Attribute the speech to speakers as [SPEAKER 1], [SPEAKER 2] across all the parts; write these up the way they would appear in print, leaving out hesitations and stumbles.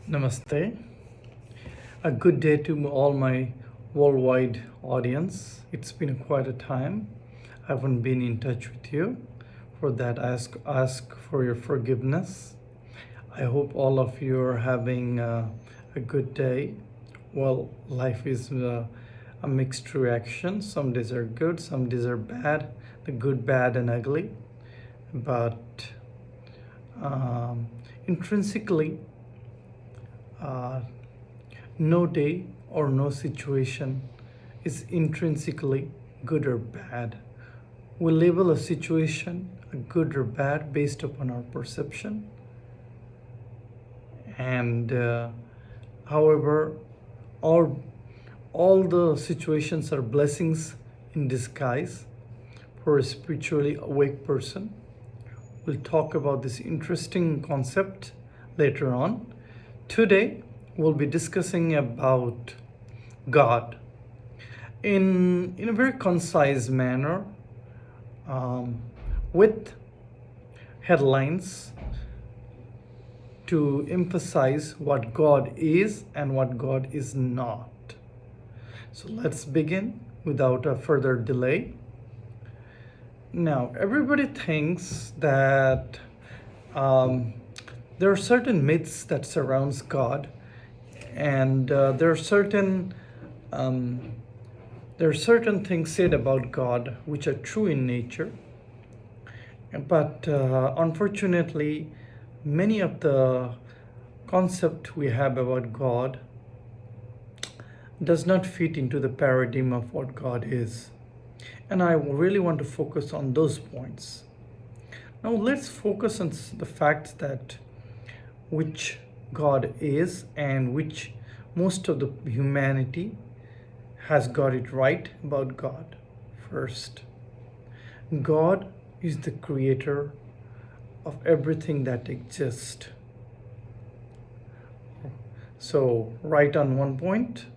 [SPEAKER 1] Namaste. A good day to all my worldwide audience. It's been quite a time. I haven't been in touch with you. For that, ask for your forgiveness. I hope all of you are having a good day. Well, life is a mixed reaction. Some days are good, some days are bad. The good, bad, and ugly. But intrinsically, uh, no day or no situation is intrinsically good or bad. We label a situation a good or bad based upon our perception. And however, all the situations are blessings in disguise for a spiritually awake person. We'll talk about this interesting concept later on. Today, we'll be discussing about God in a very concise manner, with headlines to emphasize what God is and what God is not. So let's begin without a further delay. Now, everybody thinks that there are certain myths that surrounds God, and there are certain things said about God which are true in nature. But unfortunately, many of the concept we have about God does not fit into the paradigm of what God is. And I really want to focus on those points. Now let's focus on the fact that which God is and which most of the humanity has got it right about God. First, God is the creator of everything that exists. So, right on one point,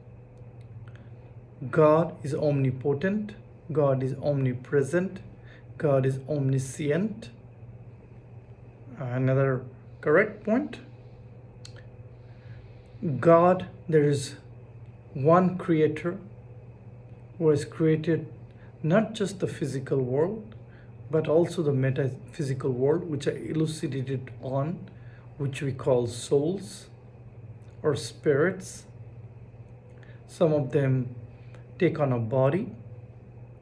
[SPEAKER 1] God is omnipotent, God is omnipresent, God is omniscient. Another correct point, God, there is one creator who has created not just the physical world, but also the metaphysical world, which I elucidated on, which we call souls or spirits. Some of them take on a body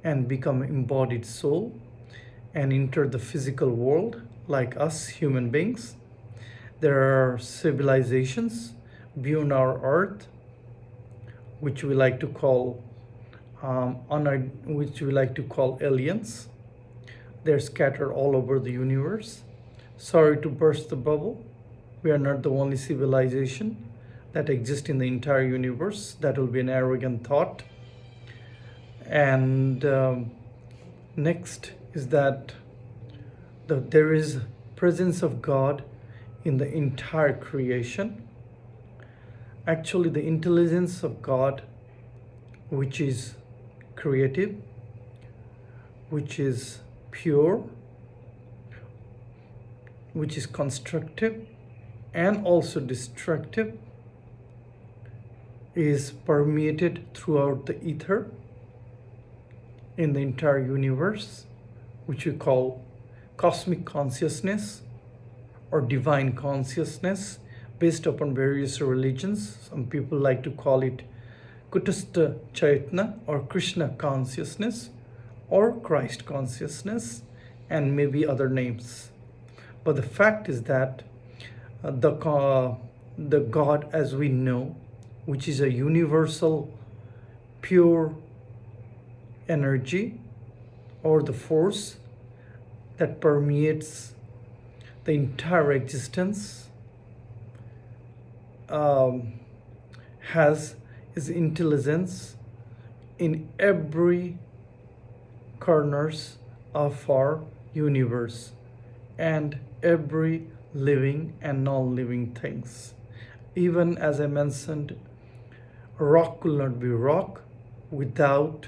[SPEAKER 1] and become embodied soul and enter the physical world like us human beings. There are civilizations beyond our earth, which we like to call aliens. They're scattered all over the universe. Sorry to burst the bubble. We are not the only civilization that exists in the entire universe. That will be an arrogant thought. And next is that there is presence of God in the entire creation. Actually, the intelligence of God, which is creative, which is pure, which is constructive and also destructive, is permeated throughout the ether in the entire universe, which we call cosmic consciousness or divine consciousness, based upon various religions. Some people like to call it Kutastha Chaitanya or Krishna consciousness or Christ consciousness, and maybe other names. But the fact is that the God as we know, which is a universal pure energy or the force that permeates the entire existence, has his intelligence in every corners of our universe and every living and non-living things. Even as I mentioned, rock could not be rock without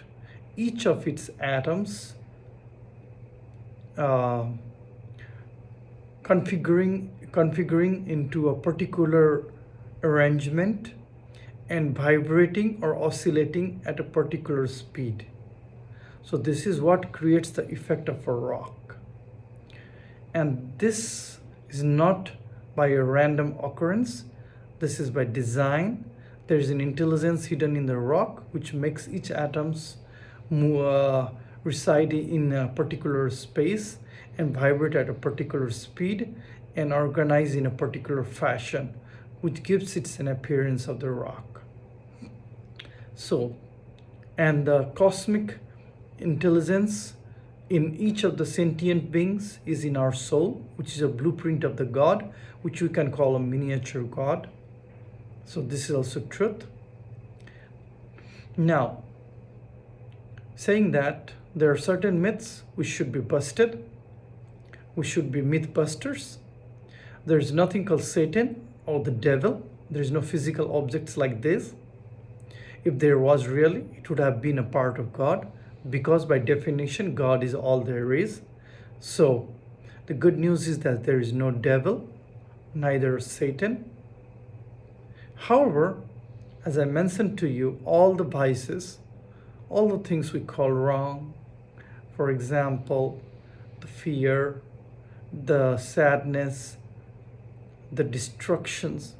[SPEAKER 1] each of its atoms configuring into a particular arrangement, and vibrating or oscillating at a particular speed. So this is what creates the effect of a rock. And this is not by a random occurrence. This is by design. There is an intelligence hidden in the rock which makes each atoms reside in a particular space and vibrate at a particular speed and organize in a particular fashion, which gives it an appearance of the rock. So, and the cosmic intelligence in each of the sentient beings is in our soul, which is a blueprint of the God, which we can call a miniature God. So this is also truth. Now, saying that there are certain myths which should be busted, we should be myth busters. There is nothing called Satan or the devil. There is no physical objects like this. If there was really, it would have been a part of God, because by definition, God is all there is. So the good news is that there is no devil, neither Satan. However, as I mentioned to you, all the vices, all the things we call wrong, for example, the fear, the sadness, the destructions,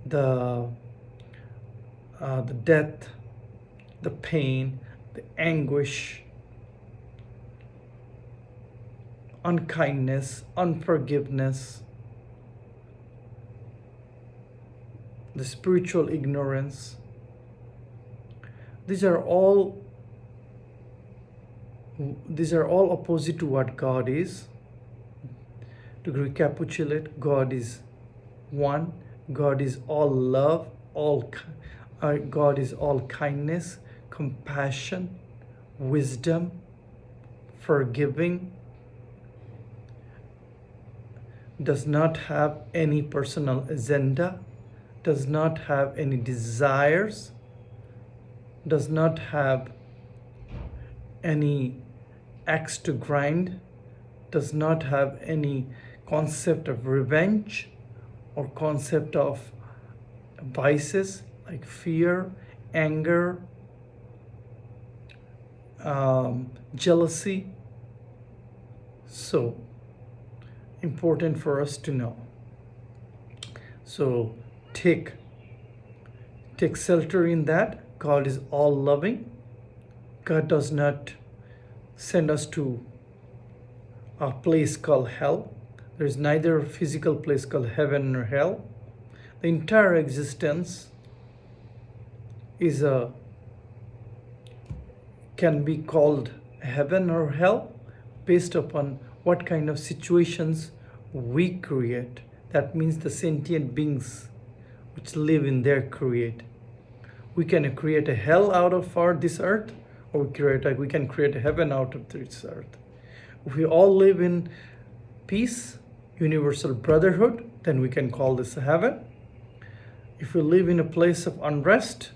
[SPEAKER 1] the death, the pain, the anguish, unkindness, unforgiveness, the spiritual ignorance. These are all opposite to what God is. To recapitulate, God is one. God is all love. God is all kindness, compassion, wisdom, forgiving. Does not have any personal agenda. Does not have any desires. Does not have any axe to grind, does not have any concept of revenge or concept of vices like fear, anger, jealousy. So important for us to know. So take shelter in that. God is all loving. God does not send us to a place called hell. There is neither a physical place called heaven nor hell. The entire existence is can be called heaven or hell based upon what kind of situations we create. That means the sentient beings which live in there create. We can create a hell out of this earth, or we can create a heaven out of this earth. If we all live in peace, universal brotherhood, then we can call this a heaven. If we live in a place of unrest,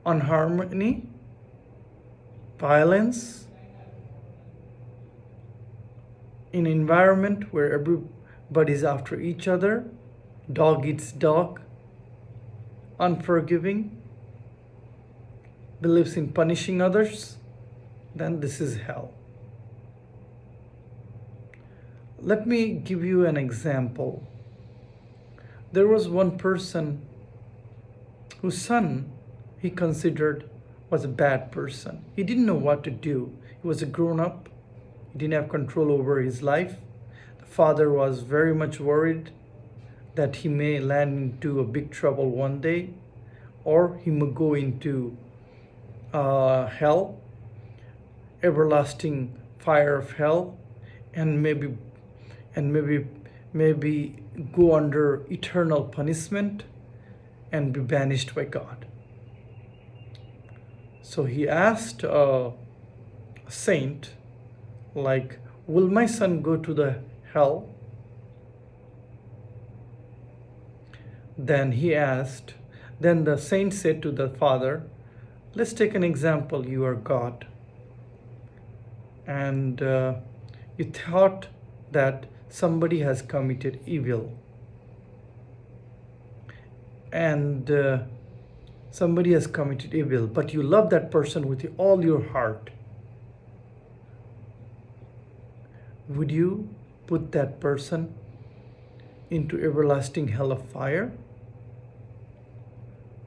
[SPEAKER 1] unharmony, violence, in an environment where everybody is after each other, dog eats dog, unforgiving, believes in punishing others, then this is hell. Let me give you an example. There was one person whose son he considered was a bad person. He didn't know what to do. He was a grown-up. He didn't have control over his life. The father was very much worried that he may land into a big trouble one day, or he may go into hell, everlasting fire of hell, and maybe go under eternal punishment and be banished by God. So he asked a saint, like, will my son go to the hell? Then the saint said to the father, let's take an example. You are God. And you thought that somebody has committed evil, and somebody has committed evil, but you love that person with all your heart, would you put that person into everlasting hell of fire?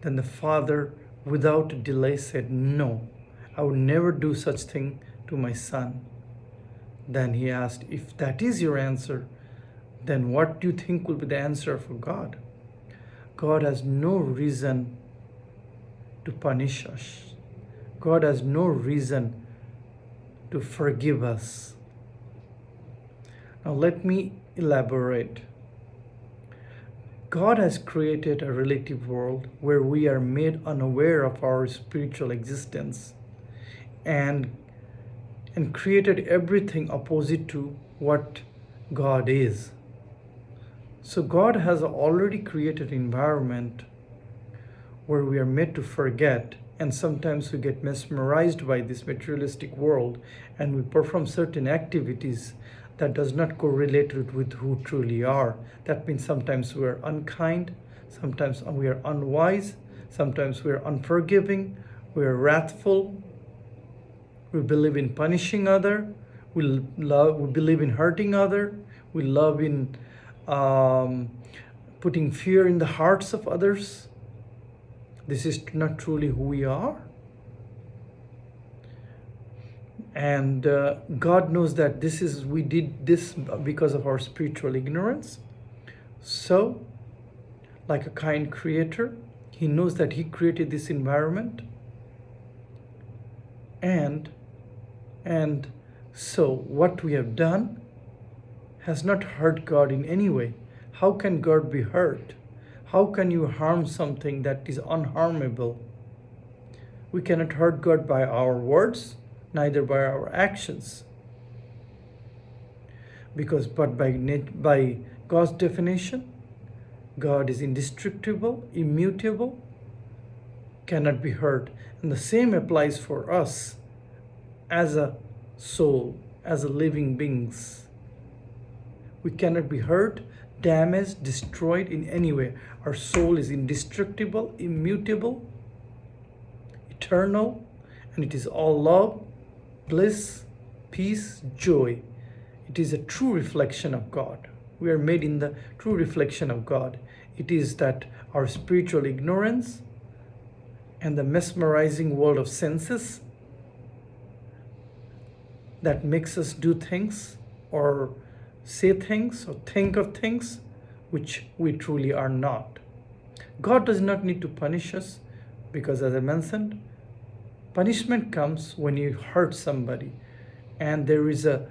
[SPEAKER 1] Then the father, without delay, said, "No, I would never do such thing to my son." Then he asked, "If that is your answer, then what do you think will be the answer for God?" God has no reason to punish us. God has no reason to forgive us. Now let me elaborate. God has created a relative world where we are made unaware of our spiritual existence, and created everything opposite to what God is. So God has already created an environment where we are made to forget, and sometimes we get mesmerized by this materialistic world, and we perform certain activities that does not correlate with who truly are. That means sometimes we are unkind, sometimes we are unwise, sometimes we are unforgiving, we are wrathful, we believe in punishing other, we believe in hurting other, we love in putting fear in the hearts of others. This is not truly who we are. And God knows that we did this because of our spiritual ignorance. So, like a kind creator, He knows that He created this environment. And so what we have done has not hurt God in any way. How can God be hurt? How can you harm something that is unharmable? We cannot hurt God by our words, neither by our actions. But by God's definition, God is indestructible, immutable, cannot be hurt. And the same applies for us as a soul, as a living beings. We cannot be hurt, damaged, destroyed in any way. Our soul is indestructible, immutable, eternal, and it is all love, bliss, peace, joy. It is a true reflection of God. We are made in the true reflection of God. It is that our spiritual ignorance and the mesmerizing world of senses that makes us do things or say things or think of things which we truly are not. God does not need to punish us because, as I mentioned, punishment comes when you hurt somebody and there is a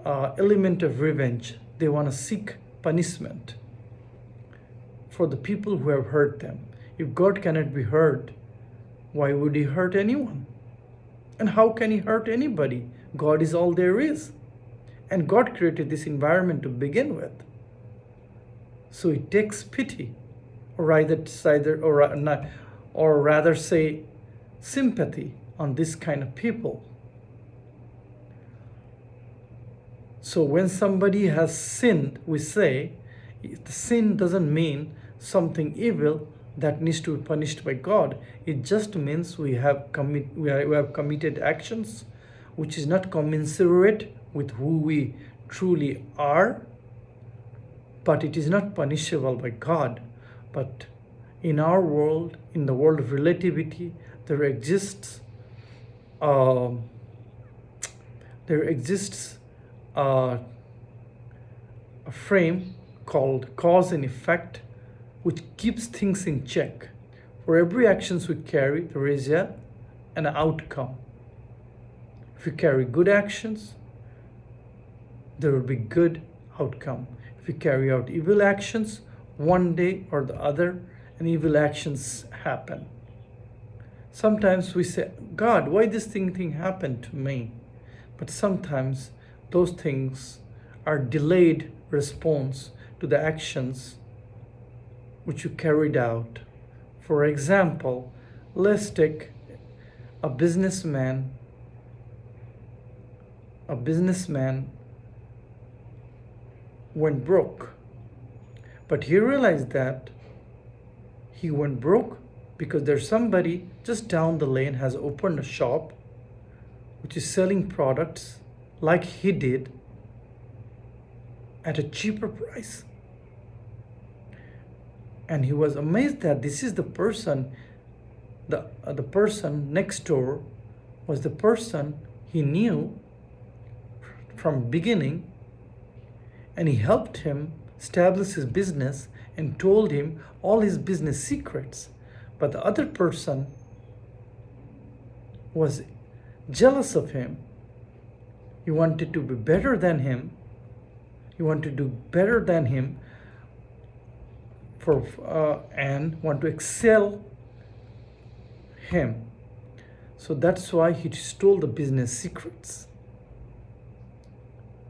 [SPEAKER 1] element of revenge. They want to seek punishment for the people who have hurt them. If God cannot be hurt, why would He hurt anyone? And how can He hurt anybody? God is all there is. And God created this environment to begin with. So He takes pity, or rather say sympathy on this kind of people. So when somebody has sinned, we say the sin doesn't mean something evil that needs to be punished by God. It just means we have committed actions which is not commensurate with who we truly are, but it is not punishable by God. But in our world, in the world of relativity, there exists a frame called cause and effect, which keeps things in check. For every actions we carry, there is an outcome. If you carry good actions, there will be good outcome. If you carry out evil actions, one day or the other, and evil actions happen. Sometimes we say, God, why this thing happened to me? But sometimes those things are delayed response to the actions which you carried out. For example, let's take a businessman went broke. But he realized that he went broke because there's somebody just down the lane has opened a shop which is selling products like he did at a cheaper price. And he was amazed that this is the person, the person next door was the person he knew from beginning, and he helped him establish his business and told him all his business secrets. But the other person was jealous of him. He wanted to be better than him. He wanted to do better than him and want to excel him. So that's why he stole the business secrets.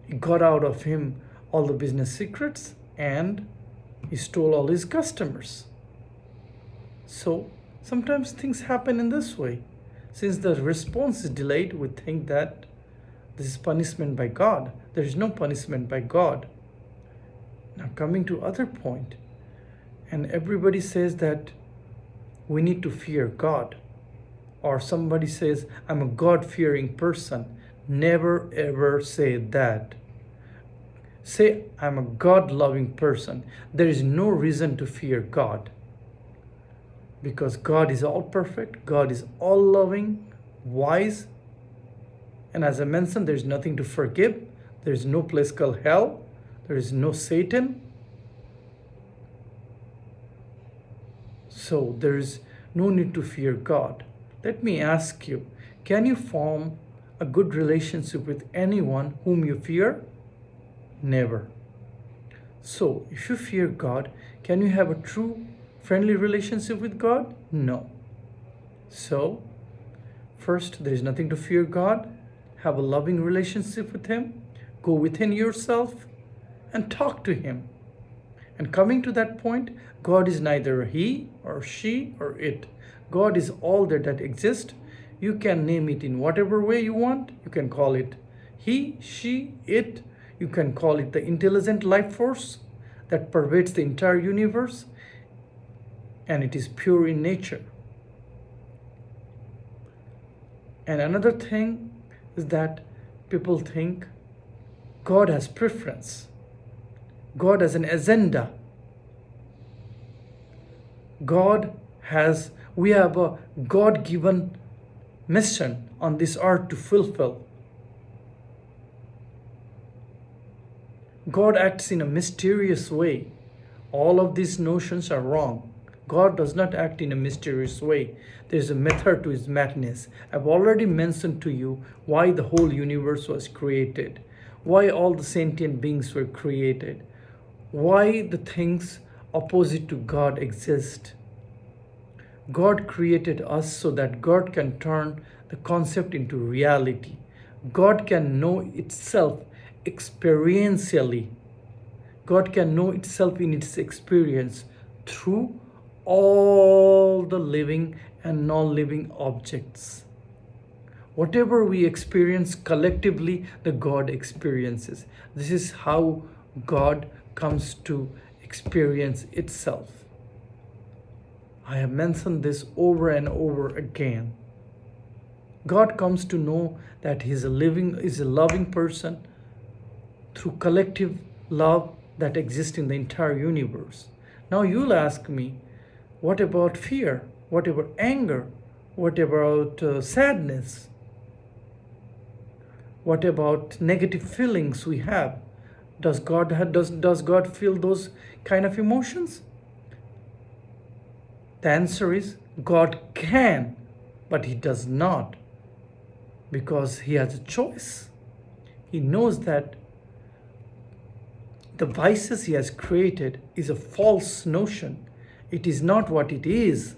[SPEAKER 1] He got out of him all the business secrets and he stole all his customers. So sometimes things happen in this way. Since the response is delayed, we think that this is punishment by God. There is no punishment by God. Now coming to other point, and everybody says that we need to fear God. Or somebody says, I'm a God-fearing person. Never ever say that. Say, I'm a God-loving person. There is no reason to fear God. Because God is all perfect. God is all loving, wise. And as I mentioned, there is nothing to forgive. There is no place called hell. There is no Satan. So there is no need to fear God. Let me ask you, can you form a good relationship with anyone whom you fear? Never. So if you fear God, can you have a true friendly relationship with God? No. So first, there is nothing to fear God. Have a loving relationship with Him. Go within yourself and talk to Him. And coming to that point, God is neither he or she or it. God is all that exists. You can name it in whatever way you want. You can call it he, she, it. You can call it the intelligent life force that pervades the entire universe. And it is pure in nature. And another thing is that people think God has preference. God has an agenda. We have a God-given mission on this earth to fulfill. God acts in a mysterious way. All of these notions are wrong. God does not act in a mysterious way. There is a method to His madness. I've already mentioned to you why the whole universe was created, why all the sentient beings were created, why the things opposite to God exist. God created us so that God can turn the concept into reality. God can know itself experientially. God can know itself in its experience through all the living and non-living objects. Whatever we experience collectively, the God experiences. This is how God comes to experience itself. I have mentioned this over and over again. God comes to know that He is a loving person through collective love that exists in the entire universe. Now you'll ask me, what about fear? What about anger? What about sadness? What about negative feelings we have? Does God feel those kind of emotions? The answer is God can, but He does not, because He has a choice. He knows that the vices He has created is a false notion. It is not what it is.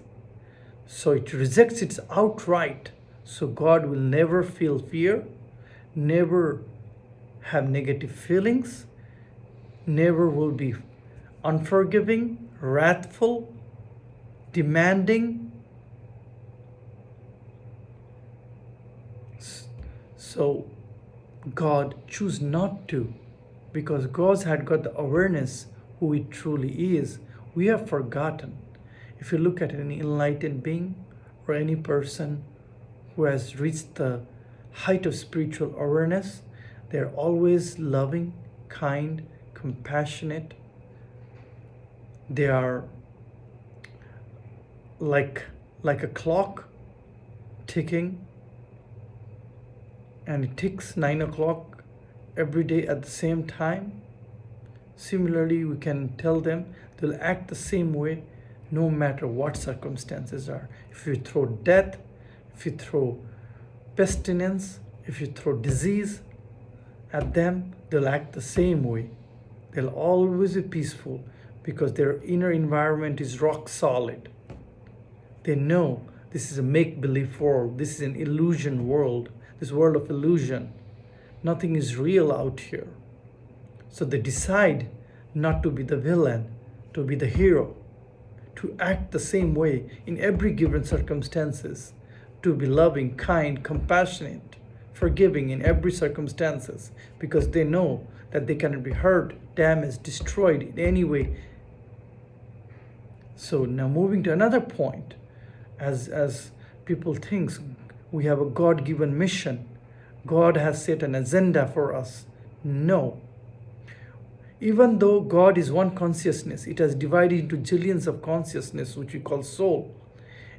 [SPEAKER 1] So it rejects it outright. So God will never feel fear, never have negative feelings, never will be unforgiving, wrathful, demanding. So God choose not to because God had got the awareness who He truly is. We have forgotten. If you look at any enlightened being or any person who has reached the height of spiritual awareness, they're always loving, kind, compassionate. They are like a clock ticking, and it ticks 9 o'clock every day at the same time. Similarly, we can tell them they'll act the same way no matter what circumstances are. If you throw death, if you throw pestilence, if you throw disease at them, they'll act the same way. They'll always be peaceful because their inner environment is rock solid. They know this is a make-believe world. This is an illusion world. This world of illusion. Nothing is real out here. So they decide not to be the villain, to be the hero, to act the same way in every given circumstances, to be loving, kind, compassionate, forgiving in every circumstances, because they know that they cannot be hurt, damaged, destroyed in any way. So now moving to another point, as people think we have a God-given mission, God has set an agenda for us. No. Even though God is one consciousness, it has divided into zillions of consciousness, which we call soul.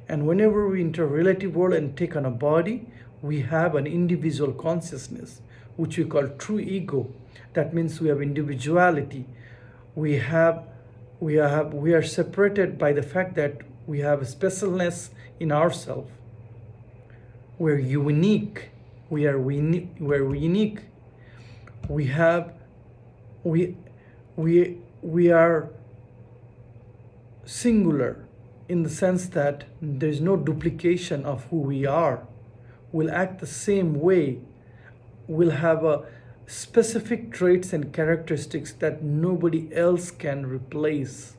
[SPEAKER 1] And whenever we enter relative world and take on a body, we have an individual consciousness, which we call true ego. That means we have individuality. We are separated by the fact that we have a specialness in ourselves. We're unique. We are unique. We are singular in the sense that there's no duplication of who we are. We'll act the same way. We'll have a specific traits and characteristics that nobody else can replace.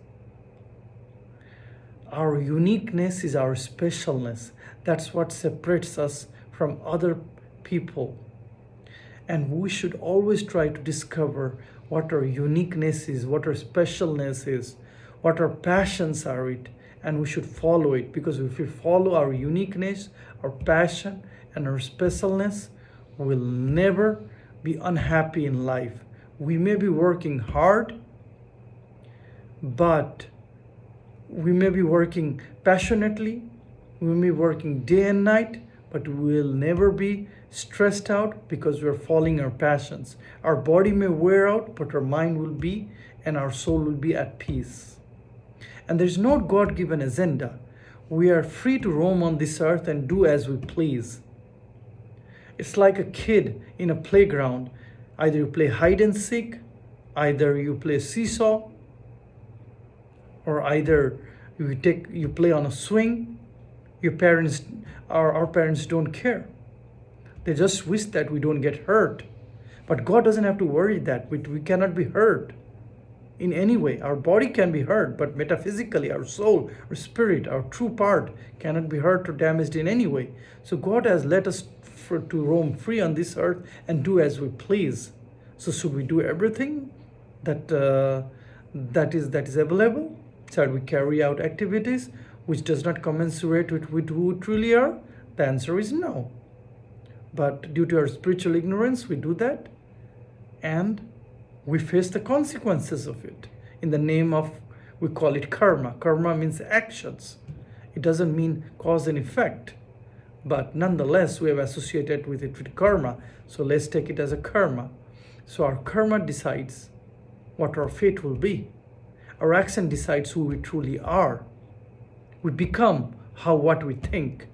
[SPEAKER 1] Our uniqueness is our specialness. That's what separates us from other people. And we should always try to discover what our uniqueness is, what our specialness is, what our passions are it, and we should follow it. Because if we follow our uniqueness, our passion, and our specialness, we'll never be unhappy in life. We may be working hard, but we may be working passionately, we may be working day and night, but we will never be stressed out because we're following our passions. Our body may wear out, but our mind will be, and our soul will be at peace. And there's no God-given agenda. We are free to roam on this earth and do as we please. It's like a kid in a playground. Either you play hide and seek, either you play seesaw, or either you play on a swing. Our parents don't care. They just wish that we don't get hurt. But God doesn't have to worry that we cannot be hurt in any way. Our body can be hurt, but metaphysically, our soul, our spirit, our true part cannot be hurt or damaged in any way. So God has let us to roam free on this earth and do as we please. So should we do everything that is available? Shall we carry out activities which does not commensurate with who we truly are? The answer is no. But due to our spiritual ignorance, we do that, and we face the consequences of it in the name of, we call it karma. Karma means actions. It doesn't mean cause and effect. But nonetheless, we have associated with it with karma. So let's take it as a karma. So our karma decides what our fate will be. Our action decides who we truly are. We become what we think.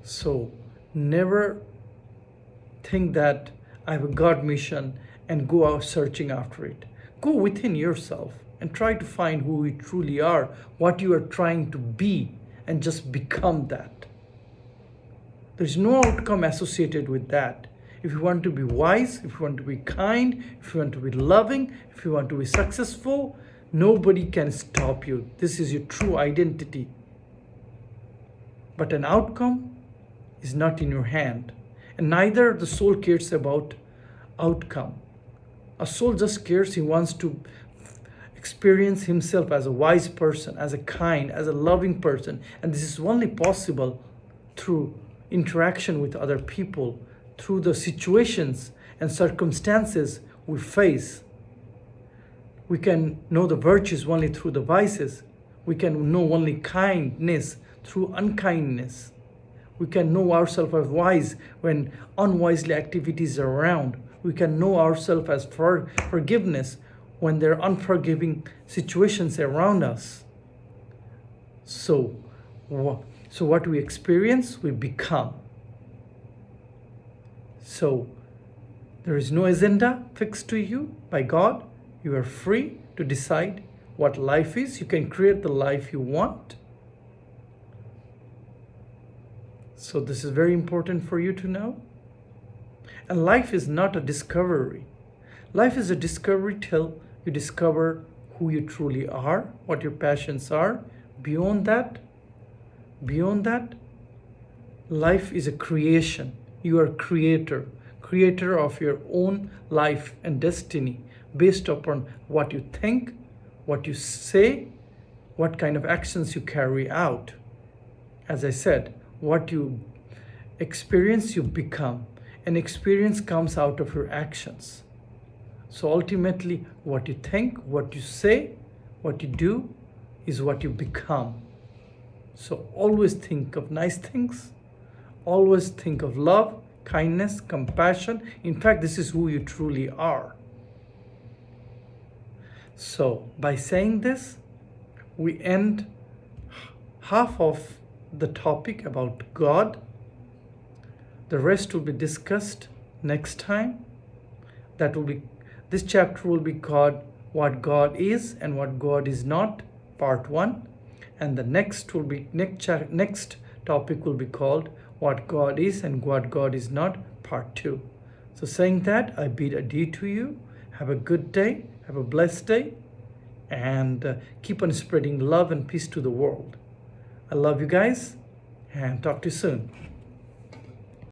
[SPEAKER 1] So never think that I have a God mission and go out searching after it. Go within yourself and try to find who you truly are, what you are trying to be, and just become that. There's no outcome associated with that. If you want to be wise, if you want to be kind, if you want to be loving, if you want to be successful, nobody can stop you. This is your true identity. But an outcome is not in your hand. And neither the soul cares about outcome. A soul just cares. He wants to experience himself as a wise person, as a kind, as a loving person. And this is only possible through interaction with other people, through the situations and circumstances we face. We can know the virtues only through the vices. We can know only kindness through unkindness. We can know ourselves as wise when unwisely activities are around. We can know ourselves as forgiveness when there are unforgiving situations around us. So what we experience, we become. So there is no agenda fixed to you by God. You are free to decide what life is. You can create the life you want. So this is very important for you to know. And life is not a discovery. Life is a discovery till you discover who you truly are, what your passions are. Beyond that, life is a creation. You are a creator of your own life and destiny based upon what you think, what you say, what kind of actions you carry out. As I said, what you experience, you become. And experience comes out of your actions. So ultimately, what you think, what you say, what you do is what you become. So always think of nice things. Always think of love, kindness, compassion. In fact, this is who you truly are. So by saying this, we end half of the topic about God. The rest will be discussed next time. This chapter will be called What God Is and What God Is Not, Part 1. And the next topic will be called What God Is and What God Is Not, Part 2. So saying that, I bid adieu to you. Have a good day. Have a blessed day. And keep on spreading love and peace to the world. I love you guys. And talk to you soon.